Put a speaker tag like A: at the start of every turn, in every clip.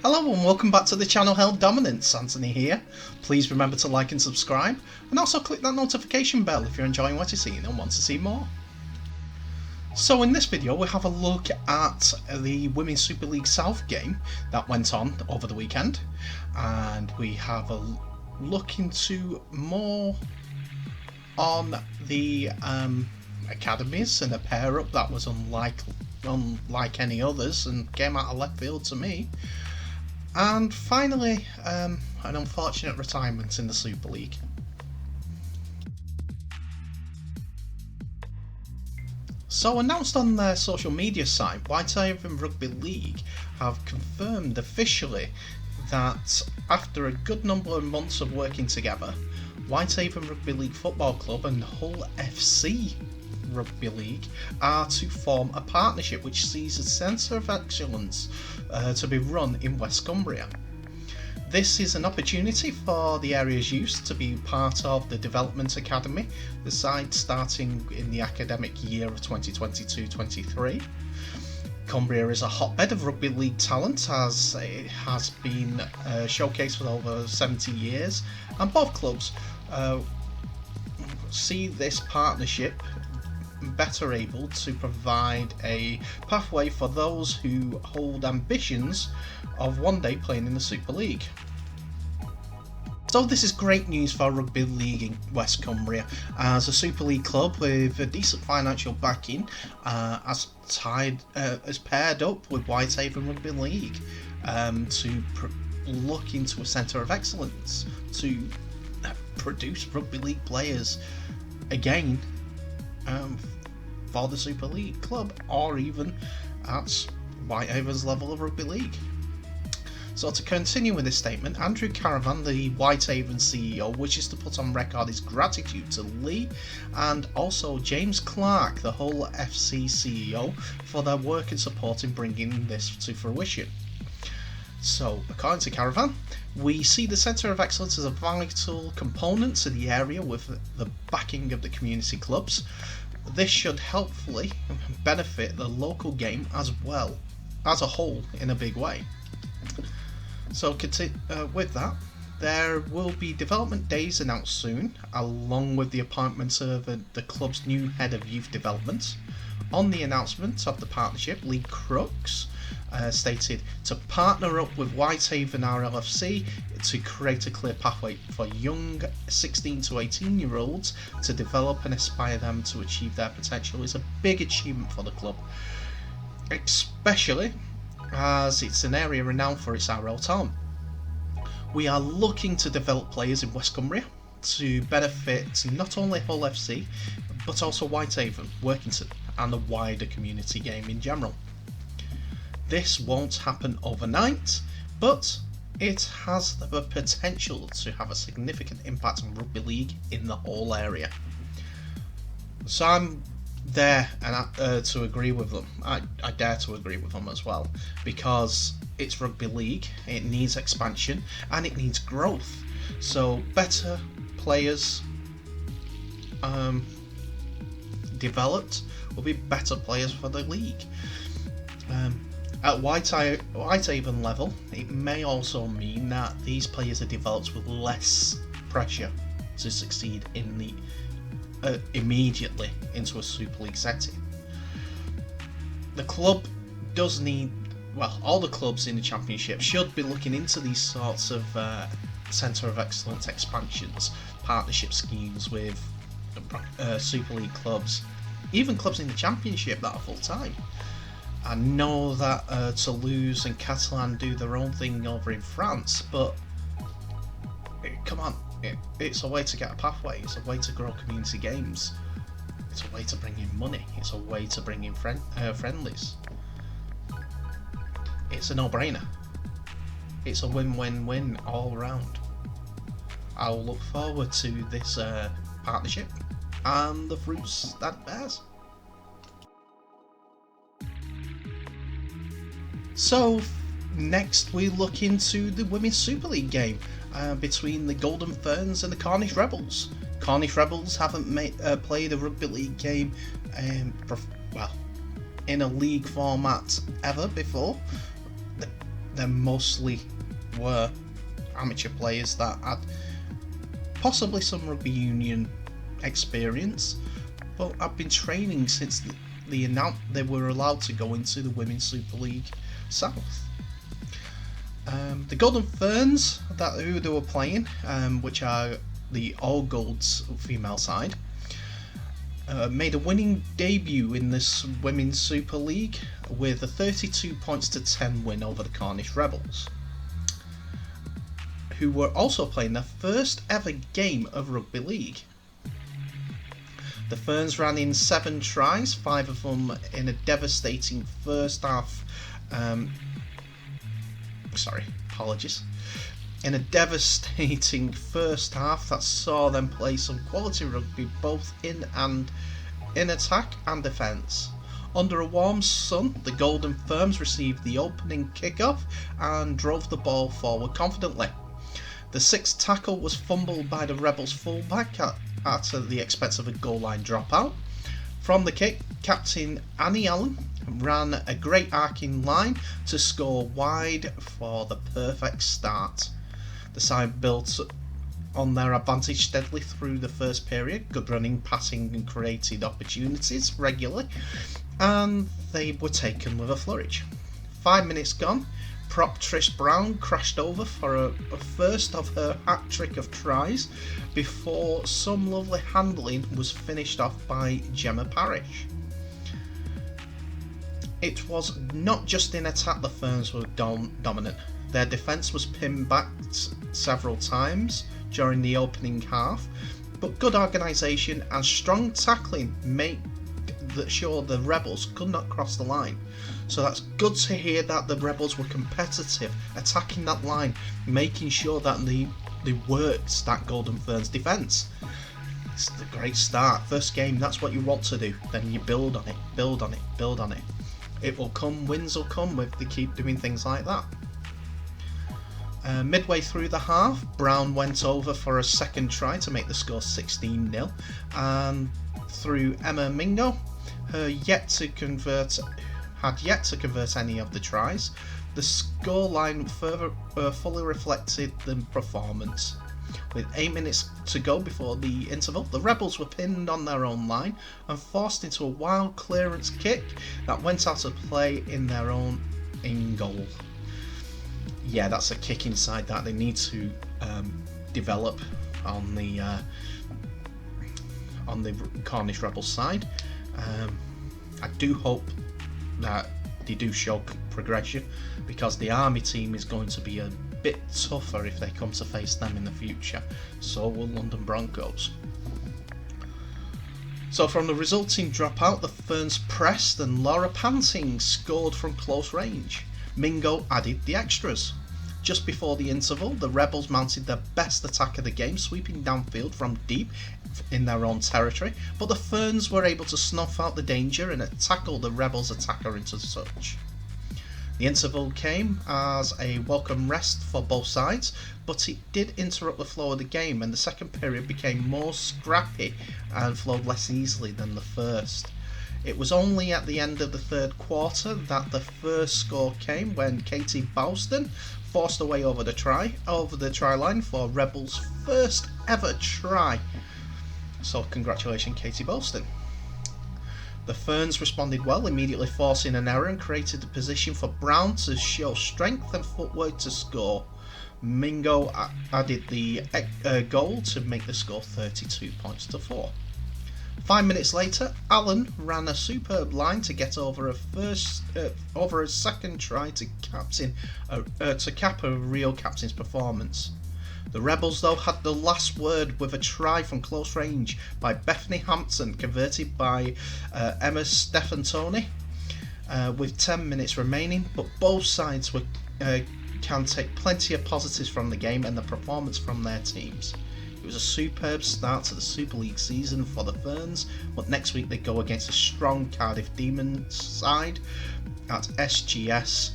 A: Hello and welcome back to the channel Held Dominance. Anthony here. Please remember to like and subscribe, and also click that notification bell if you're enjoying what you're seeing and want to see more. So in this video we have a look at the Women's Super League South game that went on over the weekend, and we have a look into more on the academies and a pair up that was unlike any others and came out of left field to me. And finally, an unfortunate retirement in the Super League. So announced on their social media site, Whitehaven Rugby League have confirmed officially that after a good number of months of working together, Whitehaven Rugby League Football Club and Hull FC Rugby League are to form a partnership which sees a centre of excellence to be run in West Cumbria. This is an opportunity for the area's youth to be part of the Development Academy, the side starting in the academic year of 2022-23. Cumbria is a hotbed of rugby league talent, as it has been showcased for over 70 years, and both clubs see this partnership better able to provide a pathway for those who hold ambitions of one day playing in the Super League. So this is great news for rugby league in West Cumbria, as a Super League club with a decent financial backing has paired up with Whitehaven Rugby League to look into a centre of excellence to produce rugby league players again for the Super League club, or even at Whitehaven's level of rugby league. So to continue with this statement, Andrew Caravan, the Whitehaven CEO, wishes to put on record his gratitude to Lee and also James Clark, the Hull FC CEO, for their work and support in bringing this to fruition. So, according to Caravan, we see the Centre of Excellence as a vital component to the area with the backing of the community clubs. This should helpfully benefit the local game as well as a whole in a big way. So with that, there will be development days announced soon, along with the appointment of the club's new head of youth development. On the announcement of the partnership, Lee Crooks stated to partner up with Whitehaven RLFC to create a clear pathway for young 16 to 18 year olds to develop and aspire them to achieve their potential is a big achievement for the club, especially as it's an area renowned for its RL talent. We are looking to develop players in West Cumbria to benefit not only Hull FC but also Whitehaven, Workington and the wider community game in general. This won't happen overnight, but it has the potential to have a significant impact on rugby league in the whole area. So I'm there and to agree with them. I dare to agree with them as well, because it's rugby league, it needs expansion and it needs growth. So better players developed will be better players for the league. At Whitehaven level, it may also mean that these players are developed with less pressure to succeed in the immediately into a Super League setting. The club does need, well, all the clubs in the Championship should be looking into these sorts of Centre of Excellence expansions, partnership schemes with Super League clubs, even clubs in the Championship that are full time. I know that Toulouse and Catalan do their own thing over in France, but come on, it's a way to get a pathway, it's a way to grow community games, it's a way to bring in money, it's a way to bring in friendlies. It's a no-brainer. It's a win-win-win all around. I'll look forward to this partnership and the fruits that it bears. So next we look into the Women's Super League game between the Golden Ferns and the Cornish Rebels. Cornish Rebels haven't played a rugby league game in a league format ever before. they mostly were amateur players that had possibly some rugby union experience, but had been training since they were allowed to go into the Women's Super League South. The Golden Ferns, who they were playing, which are the All Golds female side, made a winning debut in this Women's Super League with a 32 points to 10 win over the Cornish Rebels, who were also playing their first ever game of rugby league. The Ferns ran in 7 tries, 5 of them in a devastating first half. In a devastating first half that saw them play some quality rugby both in attack and defence. Under a warm sun, the Golden Ferns received the opening kick-off and drove the ball forward confidently. The 6th tackle was fumbled by the Rebels fullback at the expense of a goal line dropout. From the kick, Captain Annie Allen ran a great arcing line to score wide for the perfect start. The side built on their advantage steadily through the first period, good running, passing and created opportunities regularly, and they were taken with a flourish. 5 minutes gone, prop Trish Brown crashed over for a first of her hat-trick of tries before some lovely handling was finished off by Gemma Parrish. It was not just in attack the Ferns were dominant. Their defence was pinned back several times during the opening half, but good organisation and strong tackling made sure the Rebels could not cross the line. So that's good to hear that the Rebels were competitive, attacking that line, making sure that they worked that Golden Ferns defence. It's a great start. First game, that's what you want to do. Then you build on it, build on it, build on it. It will come, wins will come if they keep doing things like that. Midway through the half, Brown went over for a second try to make the score 16-0, and through Emma Mingo, had yet to convert any of the tries. The scoreline fully reflected the performance. With 8 minutes to go before the interval, the Rebels were pinned on their own line and forced into a wild clearance kick that went out of play in their own in goal. Yeah, that's a kick inside that they need to develop on the Cornish Rebels side. I do hope that they do show progression, because the Army team is going to be a bit tougher if they come to face them in the future. So will London Broncos. So from the resulting dropout, the Ferns pressed and Laura Panting scored from close range. Mingo added the extras. Just before the interval, the Rebels mounted their best attack of the game, sweeping downfield from deep in their own territory, but the Ferns were able to snuff out the danger and tackle the Rebels attacker into touch. The interval came as a welcome rest for both sides, but it did interrupt the flow of the game, and the second period became more scrappy and flowed less easily than the first. It was only at the end of the third quarter that the first score came, when Katie Bouston forced her way over the try line for Rebels' first ever try. So congratulations, Katie Bouston. The Ferns responded well, immediately forcing an error and created a position for Brown to show strength and footwork to score. Mingo added the goal to make the score 32 points to 4. 5 minutes later, Allen ran a superb line to get over a second try to cap a real captain's performance. The Rebels, though, had the last word with a try from close range by Bethany Hampton, converted by Emma Stefantoni, with 10 minutes remaining, but both sides can take plenty of positives from the game and the performance from their teams. It was a superb start to the Super League season for the Ferns, but next week they go against a strong Cardiff Demons side at SGS,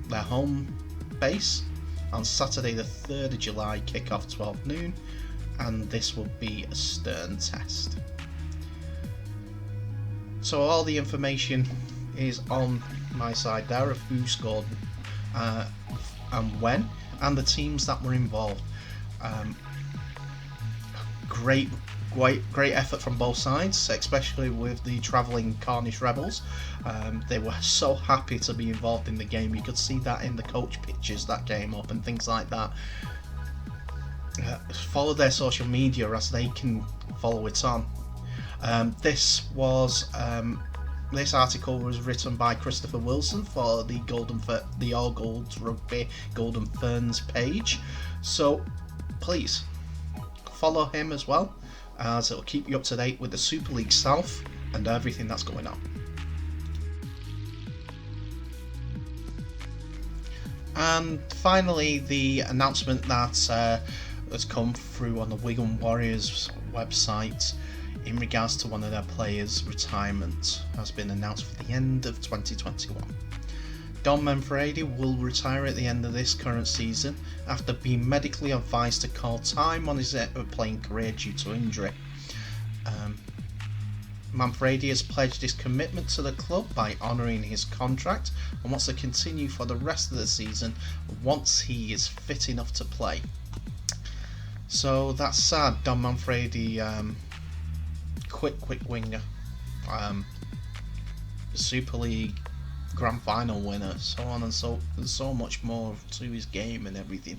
A: their home base, on Saturday the 3rd of July, kick-off 12 noon, and this will be a stern test. So all the information is on my side there of who scored uh, and when, and the teams that were involved. Um, great effort from both sides, especially with the travelling Cornish rebels. They were so happy to be involved in the game. You could see that in the coach pictures that came up and things like that. Follow their social media as they can follow it on. This article was written by Christopher Wilson for the All Gold Rugby Golden Ferns page. So please follow him as well, as it'll keep you up to date with the Super League South and everything that's going on. And finally, the announcement that has come through on the Wigan Warriors website in regards to one of their players' retirement has been announced for the end of 2021. Don Manfredi will retire at the end of this current season after being medically advised to call time on his playing career due to injury. Manfredi has pledged his commitment to the club by honouring his contract and wants to continue for the rest of the season once he is fit enough to play. So that's sad. Don Manfredi, quick winger, Super League Grand Final winner, so on and so much more to his game and everything.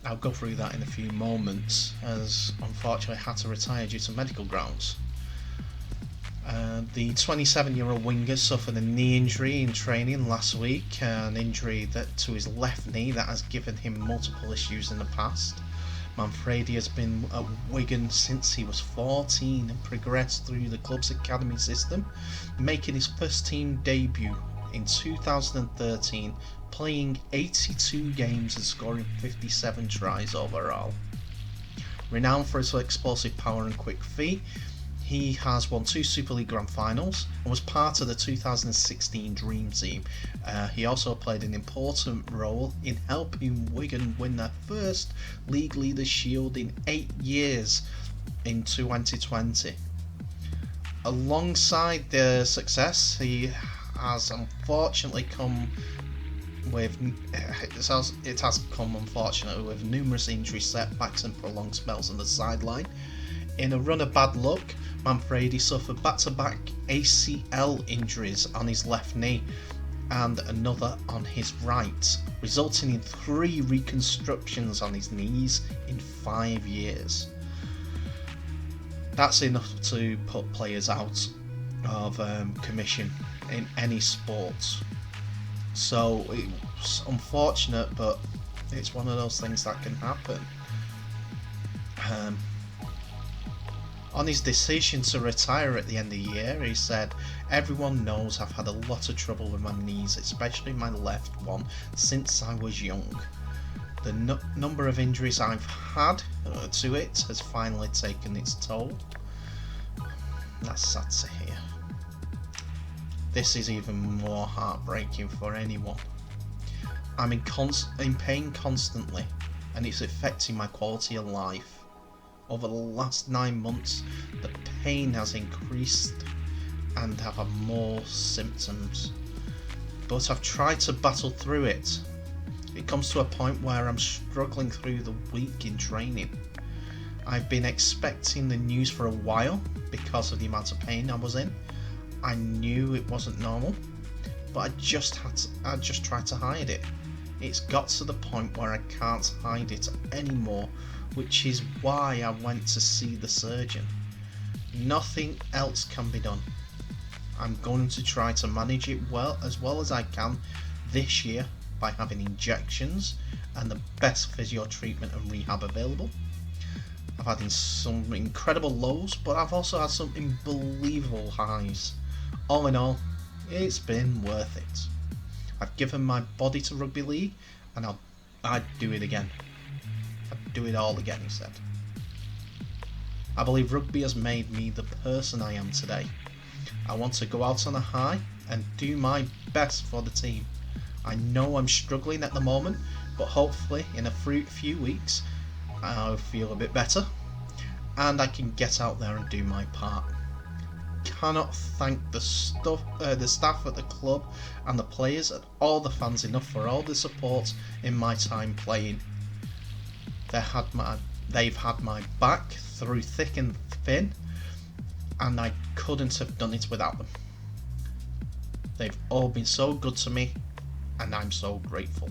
A: I'll go through that in a few moments, as unfortunately had to retire due to medical grounds. The 27-year-old winger suffered a knee injury in training last week, an injury to his left knee that has given him multiple issues in the past. Manfredi has been at Wigan since he was 14 and progressed through the club's academy system, making his first team debut in 2013, playing 82 games and scoring 57 tries overall. Renowned for his explosive power and quick feet, he has won 2 Super League Grand Finals and was part of the 2016 Dream Team. He also played an important role in helping Wigan win their first League Leaders Shield in 8 years in 2020. Alongside the success, he has unfortunately come with numerous injury setbacks and prolonged spells on the sideline. In a run of bad luck, Manfredi suffered back-to-back ACL injuries on his left knee and another on his right, resulting in 3 reconstructions on his knees in 5 years. That's enough to put players out of commission in any sport. So it's unfortunate, but it's one of those things that can happen. On his decision to retire at the end of the year, he said, "Everyone knows I've had a lot of trouble with my knees, especially my left one, since I was young. The number of injuries I've had to it has finally taken its toll." That's sad to hear. This is even more heartbreaking for anyone. I'm in pain constantly, and it's affecting my quality of life. Over the last 9 months, the pain has increased and I've had more symptoms. But I've tried to battle through it. It comes to a point where I'm struggling through the week in training. I've been expecting the news for a while because of the amount of pain I was in. I knew it wasn't normal, but I just tried to hide it. It's got to the point where I can't hide it anymore, which is why I went to see the surgeon. Nothing else can be done. I'm going to try to manage it as well as I can this year by having injections and the best physio treatment and rehab available. I've had some incredible lows, but I've also had some unbelievable highs. All in all, it's been worth it. I've given my body to rugby league, and I'd do it again. I'd do it all again, he said. I believe rugby has made me the person I am today. I want to go out on a high and do my best for the team. I know I'm struggling at the moment, but hopefully in a few weeks I'll feel a bit better and I can get out there and do my part. cannot thank the staff at the club and the players and all the fans enough for all the support in my time playing. They've had my back through thick and thin, and I couldn't have done it without them. They've all been so good to me, and I'm so grateful.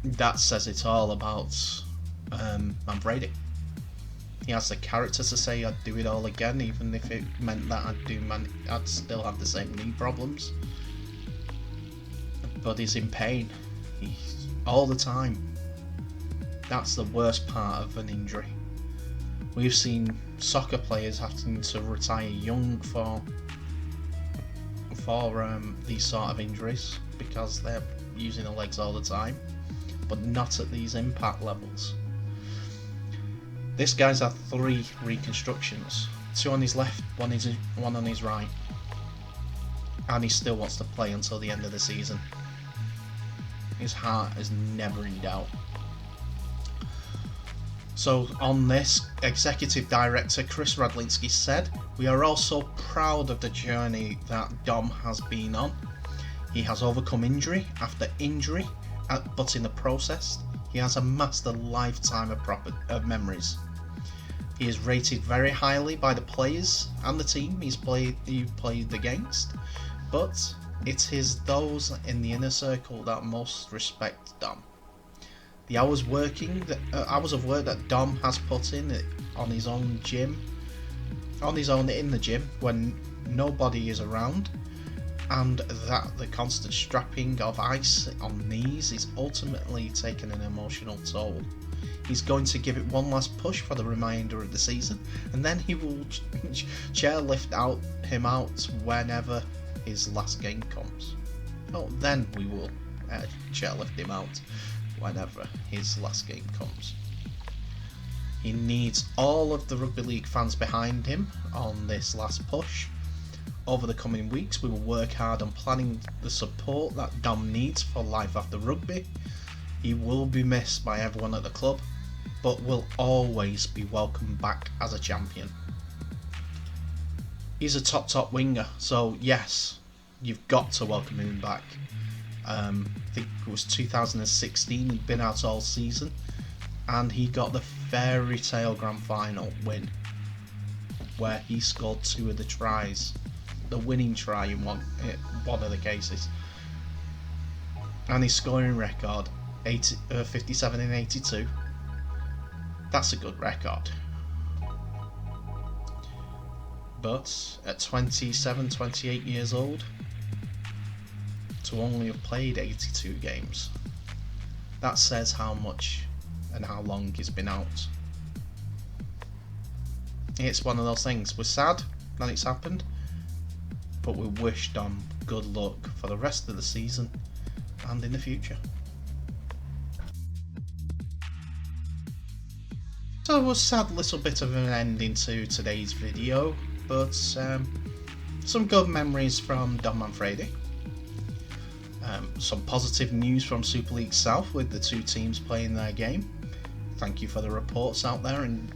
A: That says it all about Manfredi. He has the character to say I'd do it all again, even if it meant that I'd still have the same knee problems. But he's in pain. He's all the time. That's the worst part of an injury. We've seen soccer players having to retire young for these sort of injuries because they're using their legs all the time, but not at these impact levels. This guy's had 3 reconstructions, 2 on his left, 1 on his right, and he still wants to play until the end of the season. His heart is never in doubt. So on this, Executive Director Chris Radlinski said, "We are all so proud of the journey that Dom has been on. He has overcome injury after injury, but in the process, he has amassed a lifetime of memories. He is rated very highly by the players and the team he played against, but it is those in the inner circle that most respect Dom. The hours of work that Dom has put in on his own in the gym when nobody is around, and that the constant strapping of ice on knees is ultimately taking an emotional toll. He's going to give it one last push for the remainder of the season, and then he will chairlift him out whenever his last game comes. Oh, then we will chairlift him out whenever his last game comes. He needs all of the rugby league fans behind him on this last push. Over the coming weeks, we will work hard on planning the support that Dom needs for life after rugby. He will be missed by everyone at the club, but will always be welcomed back as a champion." He's a top winger, so yes, you've got to welcome him back. I think it was 2016, he'd been out all season, and he got the fairy tale grand final win, where he scored 2 of the tries, the winning try in one of the cases, and his scoring record 57 in 82. That's a good record. But at 28 years old, to only have played 82 games, that says how much and how long he's been out. It's one of those things. We're sad that it's happened, but we wish Dom good luck for the rest of the season and in the future. So a sad little bit of an ending to today's video, but some good memories from Dom Manfredi. Some positive news from Super League South with the 2 teams playing their game. Thank you for the reports out there and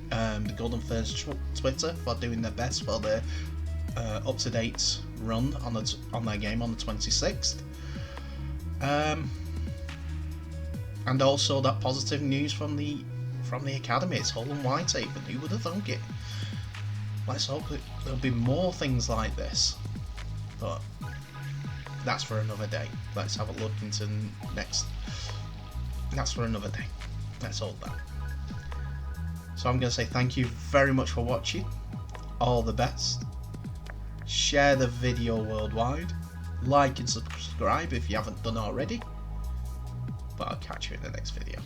A: the Golden Ferns Twitter for doing their best for their up-to-date run on their game on the 26th. And also that positive news from the academy. It's Hull and Whitehaven. Who would have thunk it? Let's hope that there'll be more things like this, but that's for another day. Let's have a look into next. That's for another day. Let's hold that. So I'm going to say thank you very much for watching. All the best. Share the video worldwide. Like and subscribe if you haven't done already. But I'll catch you in the next video.